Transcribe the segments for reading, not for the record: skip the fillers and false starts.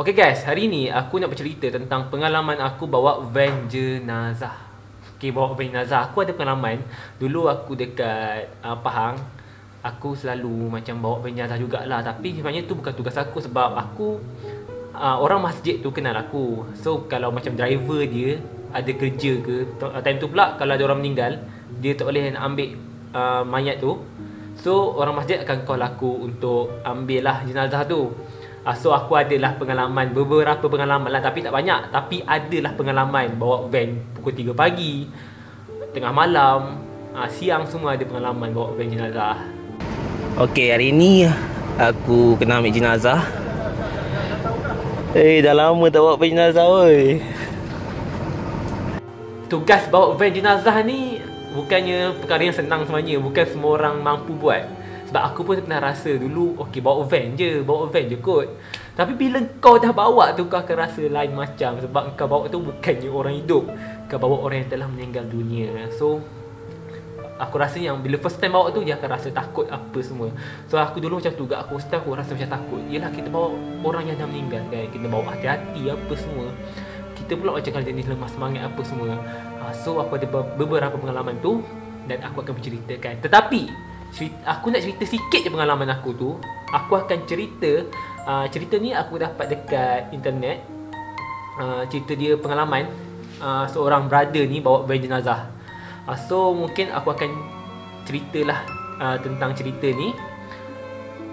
Okay guys, hari ni aku nak bercerita tentang pengalaman aku bawa van jenazah. Okay, bawa van jenazah. Aku ada pengalaman. Dulu aku dekat Pahang, aku selalu macam bawa van jenazah jugalah. Tapi sebenarnya tu bukan tugas aku sebab aku orang masjid tu kenal aku. So kalau macam driver dia ada kerja ke, time tu pula kalau ada orang meninggal, dia tak boleh nak ambil mayat tu. So orang masjid akan call aku untuk ambil lah jenazah tu. So aku adalah pengalaman, beberapa pengalaman lah, tapi tak banyak. Tapi adalah pengalaman bawa van pukul 3 pagi, tengah malam, siang, semua ada pengalaman bawa van jenazah. Okey, hari ni aku kena ambil jenazah. Dah lama tak bawa van jenazah oi. Tugas bawa van jenazah ni bukannya perkara yang senang sebenarnya. Bukan semua orang mampu buat. Sebab aku pun pernah rasa dulu, okey bawa van je kot. Tapi bila kau dah bawa tu, kau akan rasa lain macam. Sebab kau bawa tu bukannya orang hidup, kau bawa orang yang telah meninggal dunia. So aku rasa yang bila first time bawa tu, dia akan rasa takut apa semua. So aku dulu macam tu, aku first time aku rasa macam takut. Yelah, kita bawa orang yang dah meninggal kan, kita bawa hati-hati apa semua. Kita pula macam kalau jenis lemah semangat apa semua. So aku ada beberapa pengalaman tu dan aku akan berceritakan. Tetapi aku nak cerita sikit je pengalaman aku tu. Aku akan cerita cerita ni aku dapat dekat internet. Cerita dia pengalaman seorang brother ni bawa van jenazah. So mungkin aku akan ceritalah tentang cerita ni.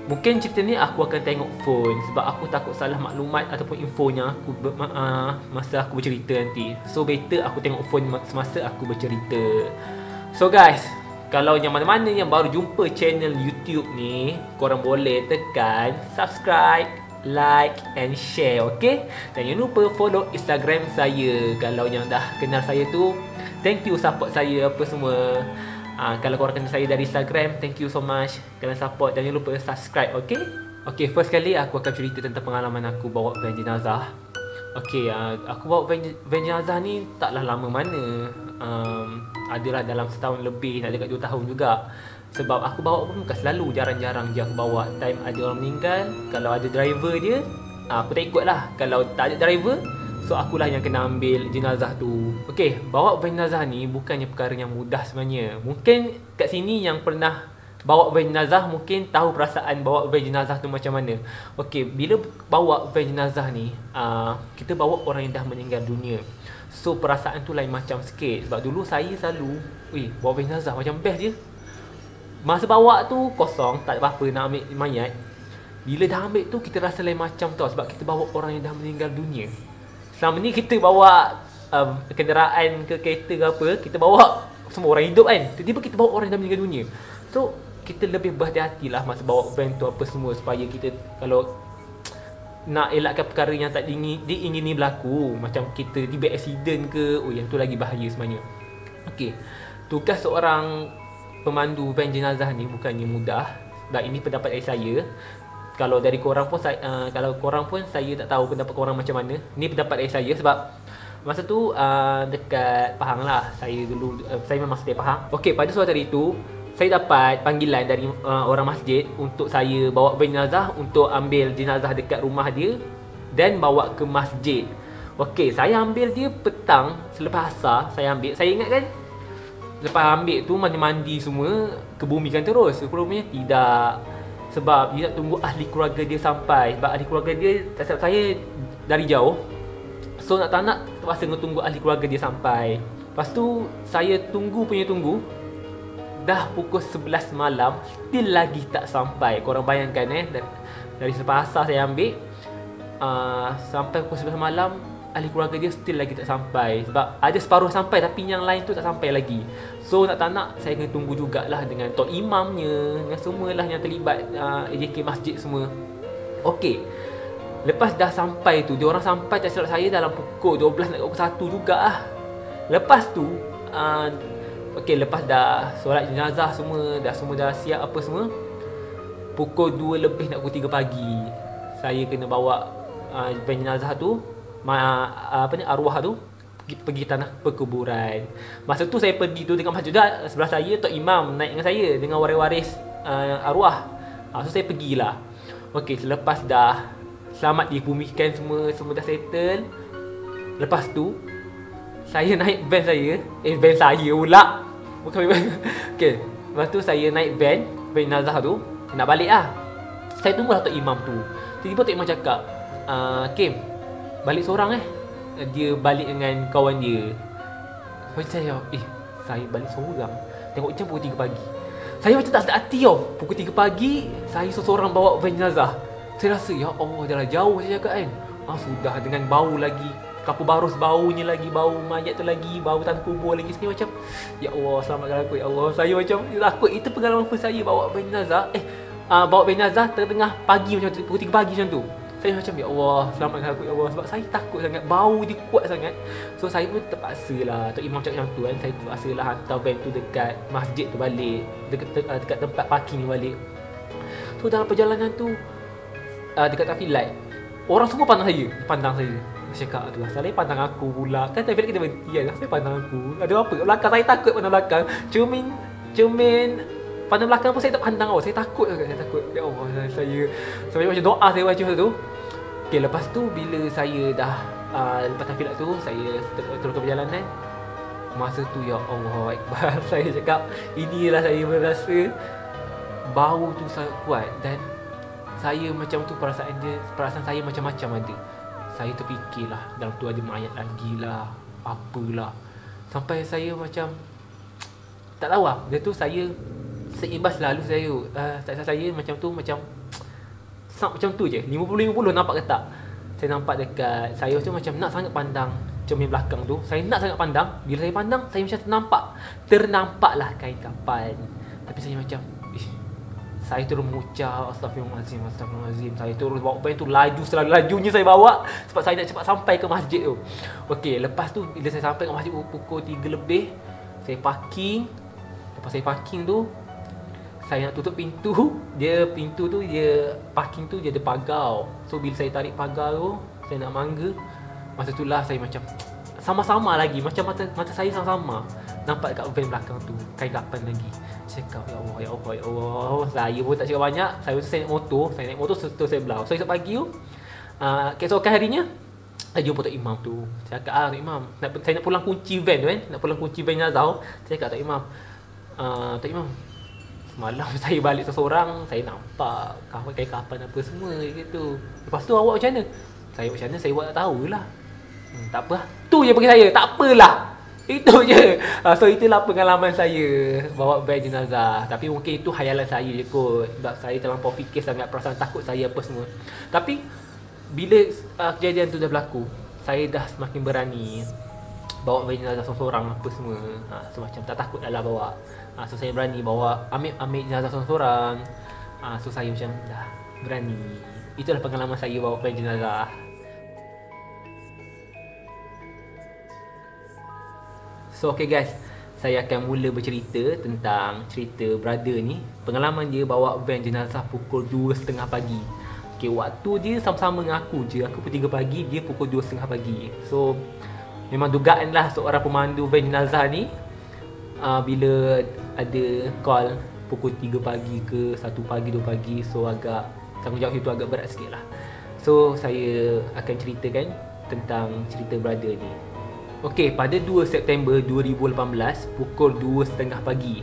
Mungkin cerita ni aku akan tengok phone sebab aku takut salah maklumat ataupun infonya aku masa aku bercerita nanti. So better aku tengok phone semasa aku bercerita. So guys, kalau yang mana-mana yang baru jumpa channel YouTube ni, korang boleh tekan subscribe, like and share, okay? Dan jangan lupa follow Instagram saya. Kalau yang dah kenal saya tu, thank you support saya apa semua. Kalau korang kenal saya dari Instagram, thank you so much kalian support. Dan jangan lupa subscribe, okay? Okay, first kali aku akan cerita tentang pengalaman aku bawa van jenazah. Okay, aku bawa van jenazah ni taklah lama mana. Adalah dalam setahun lebih, nak dekat 2 tahun juga. Sebab aku bawa pun bukan selalu, jarang-jarang je aku bawa. Time ada orang meninggal, kalau ada driver dia, aku tak ikut lah. Kalau tak ada driver, so akulah yang kena ambil jenazah tu. Okay, bawa van jenazah ni bukannya perkara yang mudah sebenarnya. Mungkin kat sini yang pernah bawa van jenazah mungkin tahu perasaan bawa van jenazah tu macam mana. Okay, bila bawa van jenazah ni, kita bawa orang yang dah meninggal dunia. So perasaan tu lain macam sikit. Sebab dulu saya selalu, bawa van jenazah macam best je. Masa bawa tu kosong, tak ada apa-apa nak ambil mayat. Bila dah ambil tu, kita rasa lain macam tau. Sebab kita bawa orang yang dah meninggal dunia. Selama ni kita bawa kenderaan ke kereta ke apa, kita bawa semua orang hidup kan. Tiba-tiba kita bawa orang yang dah meninggal dunia. So kita lebih berhati-hati lah masa bawa van tu apa semua. Supaya kita kalau nak elakkan perkara yang tak diingini berlaku, macam kita tiba accident ke, yang tu lagi bahaya sebenarnya. Okey, tugas seorang pemandu van jenazah ni bukannya mudah. Dan ini pendapat dari saya. Kalau dari korang pun kalau korang pun saya tak tahu pendapat korang macam mana. Ni pendapat dari saya sebab masa tu dekat Pahang lah. Saya dulu saya memang dari Pahang. Okey, pada suatu hari tu saya dapat panggilan dari orang masjid untuk saya bawa van jenazah untuk ambil jenazah dekat rumah dia dan bawa ke masjid. Okey, saya ambil dia petang selepas asar. Saya ambil, saya ingat kan, lepas ambil tu mandi-mandi semua, kebumikan terus. Rupanya tidak. Sebab dia nak tunggu ahli keluarga dia sampai. Sebab ahli keluarga dia, tak silap saya, dari jauh. So nak tak nak, terpaksa tunggu ahli keluarga dia sampai. Lepas tu saya tunggu. Dah pukul 11 malam, still lagi tak sampai. Korang bayangkan dari selepas asar saya ambil, sampai pukul 11 malam, ahli keluarga dia still lagi tak sampai. Sebab ada separuh sampai tapi yang lain tu tak sampai lagi. So nak tak nak saya kena tunggu jugalah dengan tok imamnya, dengan semualah yang terlibat, AJK masjid semua. Okey, lepas dah sampai tu, diorang sampai tak silap saya dalam pukul 12 nak pukul 1 jugalah. Lepas tu okey, lepas dah solat jenazah semua dah siap apa semua, pukul 2 lebih nak pukul 3 pagi, saya kena bawa van jenazah tu, arwah tu pergi tanah perkuburan. Masa tu saya pergi tu dengan masjid juga, sebelah saya tok imam naik dengan saya dengan waris-waris arwah. So saya pergilah. Okey, selepas dah selamat dibumikan, semua dah settle. Lepas tu saya naik van saya. Van saya pula. Bukan van. Okay. Lepas tu saya naik van jenazah tu. Nak balik lah. Saya tunggu lah Tok Imam tu. Tiba-tiba Tok Imam cakap, Kim, balik seorang Dia balik dengan kawan dia. Lepas saya, saya balik seorang. Tengok jam pukul 3 pagi. Saya macam tak sedap hati tau. Pukul 3 pagi, saya seorang bawa van jenazah. Saya rasa, ya Allah, dah jauh saya cakap kan. Sudah dengan bau lagi. Kapur barus baunya lagi. Bau mayat tu lagi. Bau tanah kubur lagi. Saya macam, ya Allah, selamatkan aku, ya Allah. Saya macam takut. Itu pengalaman first saya bawa van jenazah. Bawa van jenazah tengah pagi macam tu. Pukul 3 pagi macam tu. Saya macam, ya Allah, selamatkan aku, ya Allah. Sebab saya takut sangat. Bau dia kuat sangat. So saya pun terpaksa lah. Tok Imam cakap macam tu kan. Saya terpaksa lah hantar van tu dekat masjid tu balik. Dekat tempat parking ni balik. So dalam perjalanan tu, dekat traffic light, orang semua pandang saya. Saya cakap tu, asalnya pandang aku pula. Kan traffic light kita berhenti kan. Saya pandang aku. Ada apa kat belakang? Saya takut pandang belakang. Cermin pandang belakang pun saya tak pandang. Saya takut. Ya Allah, saya macam doa saya baca masa tu. Okay, lepas tu bila saya dah lepas traffic light tu, saya teruskan perjalanan. Masa tu, ya Allah Akbar. Saya cakap, inilah saya merasa bau tu sangat kuat. Dan saya macam tu, perasaan saya macam-macam ada. Saya terfikirlah, dalam tu ada mayat lagi lah, apalah. Sampai saya macam tak tahu lah. Dia tu saya seimbas lalu saya macam tu, macam tu je. 50-50 nampak ke tak? Saya nampak dekat saya tu macam nak sangat pandang cermin belakang tu. Saya nak sangat pandang. Bila saya pandang, saya macam ternampaklah kain kapan. Tapi saya macam, saya terus mengucap Astaghfirullahaladzim. Saya terus bawa van tu laju, selalu lajunya saya bawa. Sebab saya nak cepat sampai ke masjid tu. Okey, lepas tu bila saya sampai ke masjid pukul 3 lebih, saya parking. Lepas saya parking tu, saya nak tutup pintu. Pintu tu, parking tu dia ada pagar. So bila saya tarik pagar tu, saya nak mangga. Masa tu lah saya macam sama-sama lagi. Macam mata saya sama-sama nampak dekat van belakang tu kain kapan lagi. Saya cakap, ya Allah. Saya pun tak cakap banyak. Saya naik motor terus saya belau. So esok pagi tu, keesokan harinya, saya jumpa Tok Imam tu. Saya cakap, Tok Imam, saya nak pulang kunci van tu kan. Nak pulang kunci van jenazah. Saya cakap, Tok Imam, semalam saya balik seorang, saya nampak kain kapan apa semua gitu. Lepas tu awak macam mana? Saya macam mana, saya buat tak tahulah. Tak apa, tu je bagi saya, tak apalah. Itu je. So itulah pengalaman saya bawa van jenazah. Tapi mungkin itu khayalan saya je kot. Sebab saya terlampau fikir sangat, perasaan takut saya apa semua. Tapi bila kejadian tu dah berlaku, saya dah semakin berani bawa van jenazah seorang apa semua. So macam tak takut dah lah bawa. So saya berani bawa, ambil jenazah seorang. So saya macam dah berani. Itulah pengalaman saya bawa van jenazah. So okay guys, saya akan mula bercerita tentang cerita brother ni. Pengalaman dia bawa van jenazah pukul 2.30 pagi. Okay, waktu dia sama-sama dengan aku je. Aku pukul 3 pagi, dia pukul 2.30 pagi. So memang dugaan lah seorang pemandu van jenazah ni, bila ada call pukul 3 pagi ke 1 pagi, 2 pagi, so agak tanggungjawab itu agak berat sikit lah. So saya akan ceritakan tentang cerita brother ni. Okey, pada 2 September 2018 pukul 2.30 pagi.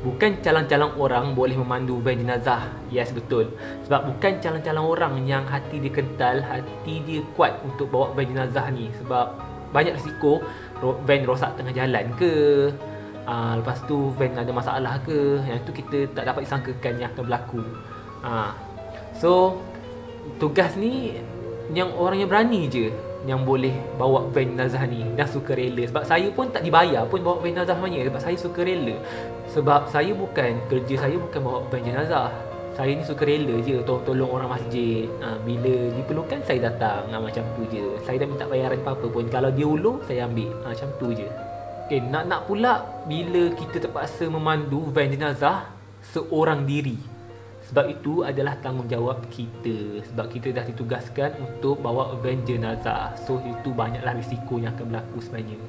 Bukan calang-calang orang boleh memandu van jenazah. Yes, betul. Sebab bukan calang-calang orang yang hati dia kental, hati dia kuat untuk bawa van jenazah ni. Sebab banyak risiko van rosak tengah jalan ke, lepas tu van ada masalah ke. Yang tu kita tak dapat disangkakan yang akan berlaku. So tugas ni yang orang yang berani je yang boleh bawa van jenazah ni dan suka rela. Sebab saya pun tak dibayar pun bawa van jenazah sebenarnya. Sebab saya suka rela. Sebab saya kerja saya bukan bawa van jenazah. Saya ni suka rela je, tolong orang masjid. Bila diperlukan saya datang. Macam tu je. Saya dah minta bayaran apa-apa pun. Kalau dia ulur saya ambil. Macam tu je. Okay, nak pula bila kita terpaksa memandu van jenazah seorang diri. Sebab itu adalah tanggungjawab kita. Sebab kita dah ditugaskan untuk bawa van jenazah. So itu banyaklah risiko yang akan berlaku sebenarnya.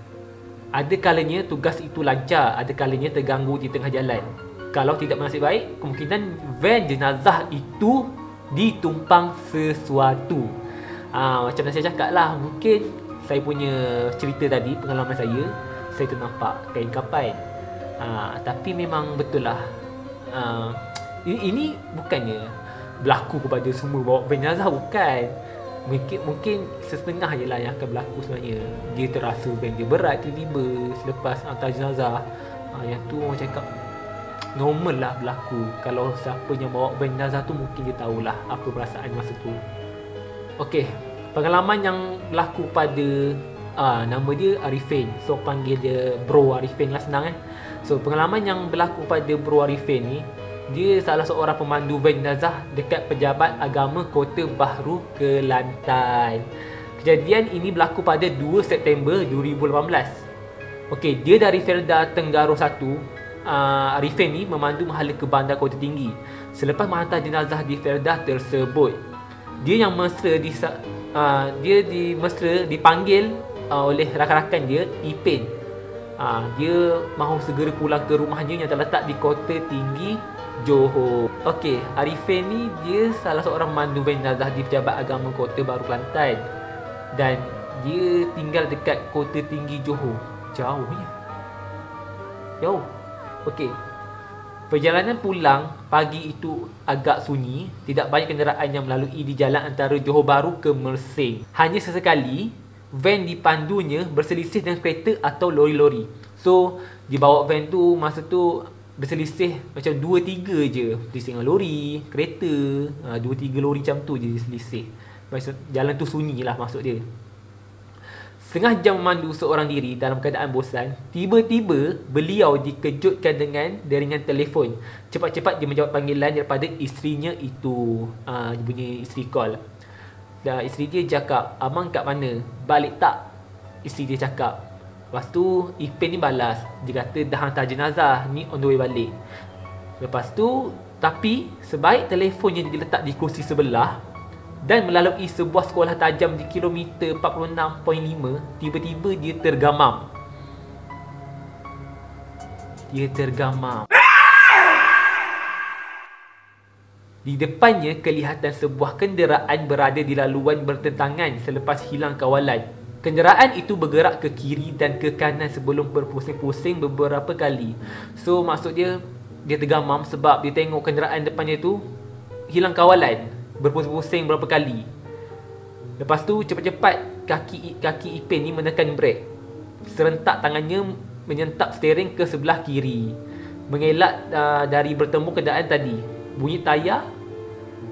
Ada kalanya tugas itu lancar, ada kalanya terganggu di tengah jalan. Kalau tidak bernasib baik, kemungkinan van jenazah itu ditumpang sesuatu. Macam yang saya cakap lah, mungkin saya punya cerita tadi, pengalaman saya ternampak kain kapan. Tapi memang betul lah, ini bukannya berlaku kepada semua bawa van jenazah, bukan. Mungkin setengah je lah yang akan berlaku sebenarnya. Dia terasa van dia berat tiba-tiba selepas hantar jenazah. Yang tu orang cakap normal lah berlaku. Kalau siapa yang bawa van jenazah tu mungkin dia tahulah apa perasaan masa tu. Okey, pengalaman yang berlaku pada nama dia Arifin. So panggil dia Bro Arifin lah, senang So pengalaman yang berlaku pada Bro Arifin ni, dia salah seorang pemandu van jenazah dekat Pejabat Agama Kota Bahru, Kelantan. Kejadian ini berlaku pada 2 September 2018. Okey, dia dari Felda Tenggaro 1. Arifin ni memandu mahala ke Bandar Kota Tinggi. Selepas menghantar jenazah di Felda tersebut, dia yang mesra dipanggil oleh rakan-rakan dia, Ipin. Dia mahu segera pulang ke rumahnya yang terletak di Kota Tinggi, Johor. Okey, Arifin ni dia salah seorang pemandu van jenazah di Pejabat Agama Kota Bahru, Kelantan. Dan dia tinggal dekat Kota Tinggi, Johor. Jauh. Okey. Perjalanan pulang pagi itu agak sunyi. Tidak banyak kenderaan yang melalui di jalan antara Johor Bahru ke Mersing. Hanya sesekali van dipandunya berselisih dengan kereta atau lori-lori. So, dibawa van tu masa tu berselisih macam 2-3 je. Berselisih dengan lori, kereta, 2-3 lori macam tu je selisih. Jalan tu sunyi lah maksud dia. Setengah jam memandu seorang diri dalam keadaan bosan, tiba-tiba beliau dikejutkan dengan deringan telefon. Cepat-cepat dia menjawab panggilan daripada isterinya itu. Dia punya isteri call. Dan isteri dia cakap, "Abang kat mana? Balik tak?" Isteri dia cakap. Lepas tu Ipin ni balas. Dia kata dah hantar jenazah, ni on the way balik. Lepas tu, tapi sebaik telefonnya diletak di kursi sebelah dan melalui sebuah sekolah tajam di kilometer 46.5, tiba-tiba dia tergamam. Di depannya kelihatan sebuah kenderaan berada di laluan bertentangan selepas hilang kawalan. Kenderaan itu bergerak ke kiri dan ke kanan sebelum berpusing-pusing beberapa kali. So maksud dia tergamam sebab dia tengok kenderaan depannya tu hilang kawalan, berpusing-pusing berapa kali. Lepas tu cepat-cepat kaki Ipin ni menekan brek. Serentak tangannya menyentap steering ke sebelah kiri, mengelak dari bertemu kenderaan tadi. Bunyi tayar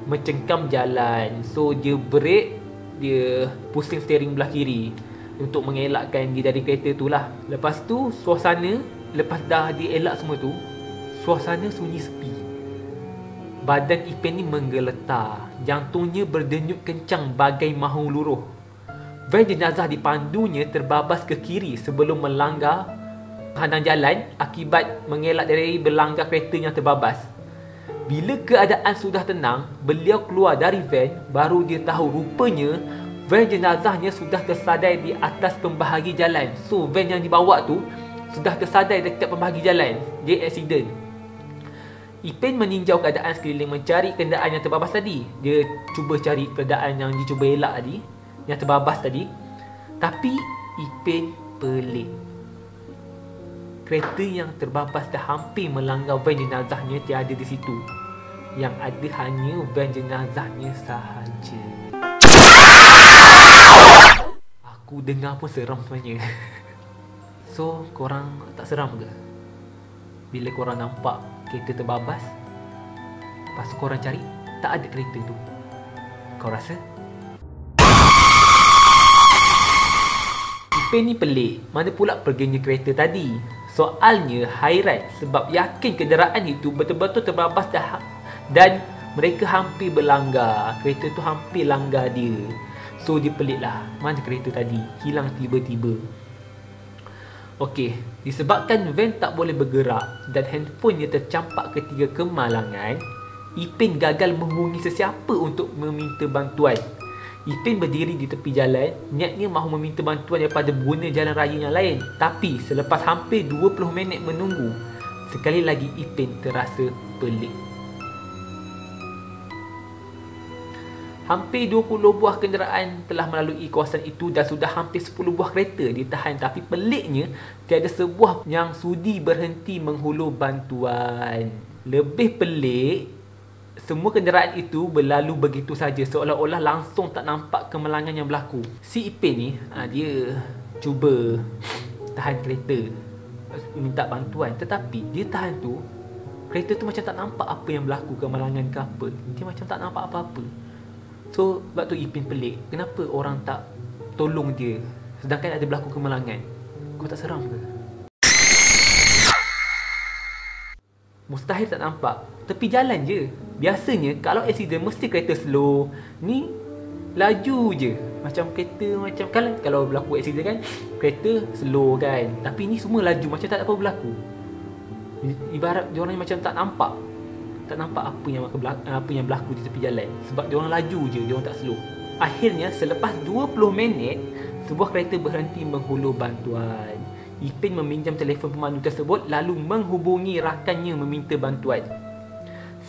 mencengkam jalan. So dia brek, dia pusing steering belah kiri untuk mengelakkan dia dari kereta tu lah. Lepas tu suasana, lepas dah dielak semua tu, suasana sunyi sepi. Badan Ipin ni menggeletar, jantungnya berdenyut kencang bagai mahu luruh. Van jenazah dipandunya terbabas ke kiri sebelum melanggar hadang jalan akibat mengelak dari belanggar kereta yang terbabas. Bila keadaan sudah tenang, beliau keluar dari van, baru dia tahu rupanya van jenazahnya sudah tersadai di atas pembahagi jalan. So van yang dibawa tu sudah tersadai dekat pembahagi jalan. Dia accident. Ipin meninjau keadaan sekeliling mencari kenderaan yang terbabas tadi. Dia cuba cari kenderaan yang dicuba elak tadi, yang terbabas tadi. Tapi Ipin pelik. Kereta yang terbabas dah hampir melanggar van jenazahnya tiada di situ. Yang ada hanya van jenazahnya sahaja. Aku dengar pun seram sebenarnya. So, korang tak seram ke? Bila korang nampak kereta terbabas, lepas tu korang cari, tak ada kereta tu. Kau rasa? Ipin ni pelik. Mana pula perginya kereta tadi? Soalnya hairan sebab yakin kenderaan itu betul-betul terbabas dan mereka hampir berlanggar. Kereta tu hampir langgar dia. So dia pelik lah, mana kereta tadi hilang tiba-tiba. Okey, disebabkan van tak boleh bergerak dan handphonenya tercampak ketika kemalangan, Ipin gagal menghubungi sesiapa untuk meminta bantuan. Ipin berdiri di tepi jalan, niatnya mahu meminta bantuan daripada pengguna jalan raya yang lain. Tapi selepas hampir 20 minit menunggu, sekali lagi Ipin terasa pelik. Hampir 20 buah kenderaan telah melalui kawasan itu dan sudah hampir 10 buah kereta ditahan. Tapi peliknya, tiada sebuah yang sudi berhenti menghulur bantuan. Lebih pelik, semua kenderaan itu berlalu begitu saja, seolah-olah langsung tak nampak kemalangan yang berlaku. Si Ipin ni, dia cuba tahan kereta, minta bantuan. Tetapi dia tahan tu, kereta tu macam tak nampak apa yang berlaku, kemalangan ke apa. Dia macam tak nampak apa-apa. So, sebab tu Ipin pelik, kenapa orang tak tolong dia sedangkan ada berlaku kemalangan? Kau tak seram ke? Mustahil tak nampak. Tepi jalan je. Biasanya kalau accident mesti kereta slow. Ni laju je. Macam kereta macam kalau berlaku accident kan, kereta slow kan. Tapi ni semua laju macam tak ada apa berlaku. Ibarat diorang ni macam tak nampak apa yang berlaku di tepi jalan. Sebab diorang laju je, diorang tak slow. Akhirnya selepas 20 minit, sebuah kereta berhenti menghulur bantuan. Ipin meminjam telefon pemandu tersebut lalu menghubungi rakannya meminta bantuan.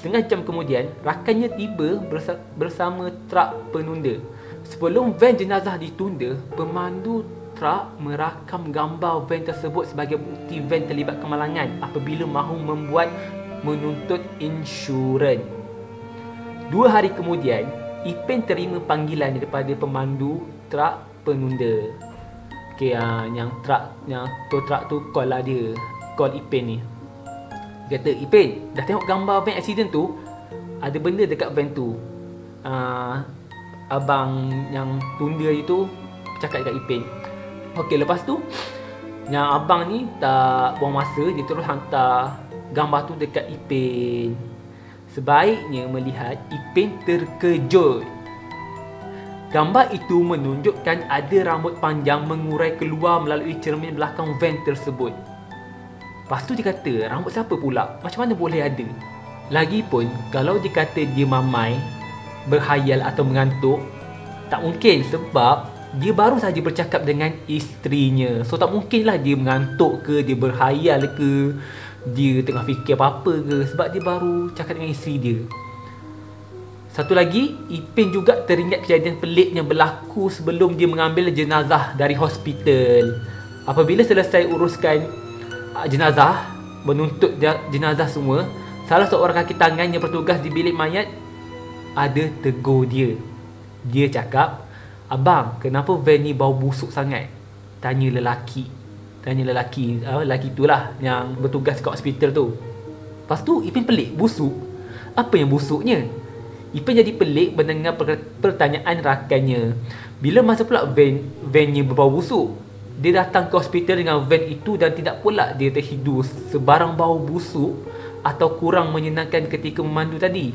Setengah jam kemudian, rakannya tiba bersama truk penunda. Sebelum van jenazah ditunda, pemandu truk merakam gambar van tersebut sebagai bukti van terlibat kemalangan apabila mahu menuntut insurans. 2 hari kemudian, Ipin terima panggilan daripada pemandu truk penunda. Okey, yang truk tu call lah dia. Call Ipin ni. Dia kata, Ipin, dah tengok gambar van accident tu? Ada benda dekat van tu. Abang yang tunda itu cakap dekat Ipin. Okey, lepas tu yang abang ni tak buang masa, dia terus hantar gambar tu dekat Ipin. Sebaiknya melihat, Ipin terkejut. Gambar itu menunjukkan ada rambut panjang mengurai keluar melalui cermin belakang van tersebut. Lepas tu dia kata, rambut siapa pula? Macam mana boleh ada? Lagipun, kalau dia kata dia mamai, berhayal atau mengantuk, tak mungkin sebab dia baru saja bercakap dengan isterinya. So tak mungkinlah dia mengantuk ke, dia berhayal ke, dia tengah fikir apa-apa ke, sebab dia baru cakap dengan isteri dia. Satu lagi, Ipin juga teringat kejadian pelik yang berlaku sebelum dia mengambil jenazah dari hospital. Apabila selesai uruskan jenazah, menuntut jenazah semua, salah seorang kaki tangan yang bertugas di bilik mayat ada tegur dia. Dia cakap, "Abang, kenapa van ni bau busuk sangat?" Tanya lelaki. Lelaki itulah yang bertugas kat hospital tu. Lepas tu Ipin pelik, busuk? Apa yang busuknya? Ipin jadi pelik mendengar pertanyaan rakannya. Bila masa pula van-nya berbau busuk? Dia datang ke hospital dengan van itu dan tidak pula dia terhidu sebarang bau busuk atau kurang menyenangkan ketika memandu tadi.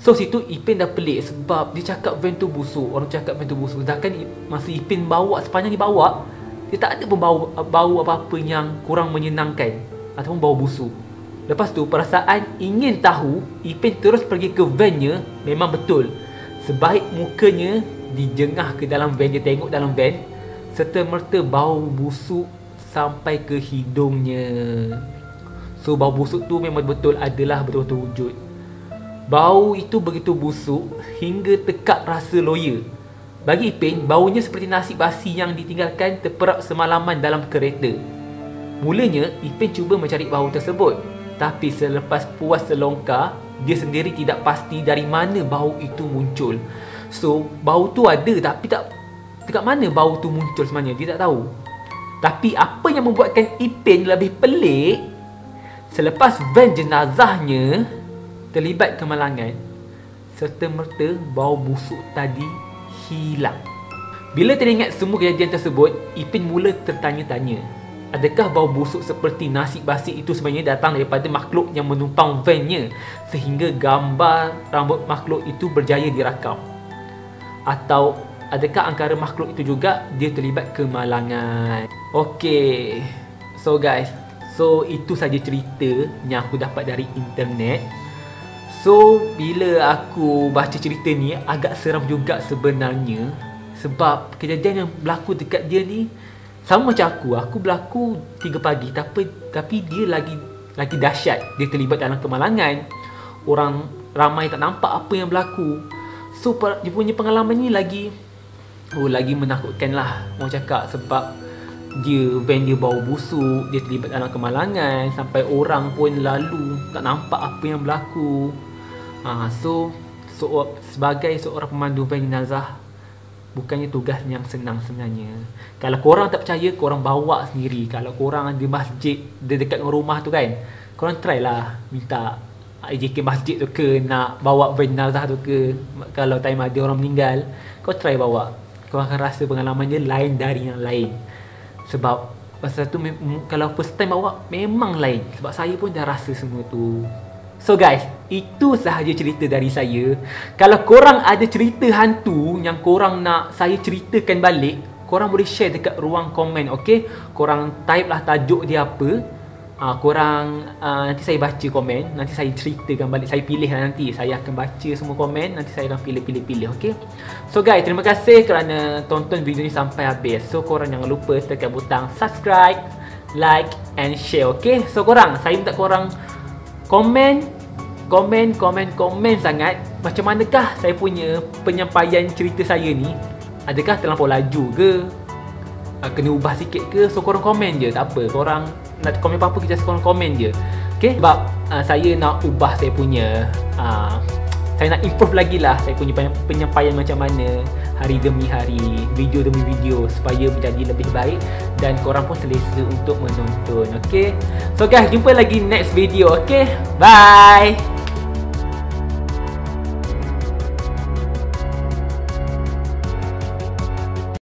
So situ Ipin dah pelik sebab dia cakap van tu busuk. Orang cakap van tu busuk. Sedangkan masa Ipin bawa, sepanjang dia bawa, dia tak ada pun bau apa-apa yang kurang menyenangkan ataupun bau busuk. Lepas tu perasaan ingin tahu, Ipin terus pergi ke van-nya. Memang betul, sebaik mukanya dijengah ke dalam van, dia tengok dalam van, serta-merta bau busuk sampai ke hidungnya. So bau busuk tu memang betul adalah betul-betul wujud. Bau itu begitu busuk hingga tekak rasa loya. Bagi Ipin, baunya seperti nasi basi yang ditinggalkan terperap semalaman dalam kereta. Mulanya, Ipin cuba mencari bau tersebut. Tapi selepas puas selongkar, dia sendiri tidak pasti dari mana bau itu muncul. So, bau tu ada tapi dekat mana bau tu muncul sebenarnya, dia tak tahu. Tapi apa yang membuatkan Ipin lebih pelik, selepas van jenazahnya terlibat kemalangan, serta-merta bau busuk tadi hilang. Bila teringat semua kejadian tersebut, Ipin mula tertanya-tanya, adakah bau busuk seperti nasi basi itu sebenarnya datang daripada makhluk yang menumpang van-nya sehingga gambar rambut makhluk itu berjaya dirakam? Atau adakah antara makhluk itu juga dia terlibat kemalangan? Okey, so guys, itu saja cerita yang aku dapat dari internet. So, bila aku baca cerita ni, agak seram juga sebenarnya. Sebab kejadian yang berlaku dekat dia ni sama macam aku berlaku 3 pagi. Tapi dia lagi dahsyat. Dia terlibat dalam kemalangan. Orang ramai tak nampak apa yang berlaku. So dia punya pengalaman ni lagi menakutkan lah, orang cakap. Sebab van dia bau busuk, dia terlibat dalam kemalangan, sampai orang pun lalu tak nampak apa yang berlaku. So sebagai seorang pemandu van jenazah, bukannya tugas yang senang sebenarnya. Kalau korang tak percaya, korang bawa sendiri. Kalau korang ada masjid dekat dengan rumah tu kan, korang try lah minta AJK masjid tu ke, nak bawa van jenazah tu ke. Kalau time ada orang meninggal, kau try bawa. Korang akan rasa pengalaman dia lain dari yang lain. Sebab pasal tu kalau first time bawa memang lain. Sebab saya pun dah rasa semua tu. So guys, itu sahaja cerita dari saya. Kalau korang ada cerita hantu yang korang nak saya ceritakan balik, korang boleh share dekat ruang komen, okay? Korang type lah tajuk dia apa. Nanti saya baca komen, nanti saya ceritakan balik. Saya pilih lah nanti, saya akan baca semua komen, nanti saya akan pilih, okay? So guys, terima kasih kerana tonton video ni sampai habis. So korang jangan lupa tekan butang subscribe, like and share, okay? So korang, saya minta korang komen sangat. Macam manakah saya punya penyampaian cerita saya ni? Adakah terlampau laju ke? Kena ubah sikit ke? So korang komen je, tak apa. Korang nak komen apa-apa, kita korang komen je, okay? Sebab saya nak ubah saya punya saya nak improve lagi lah saya punya penyampaian macam mana, hari demi hari, video demi video, supaya menjadi lebih baik dan korang pun selesa untuk menonton, okay? So guys, jumpa lagi next video, okay? Bye!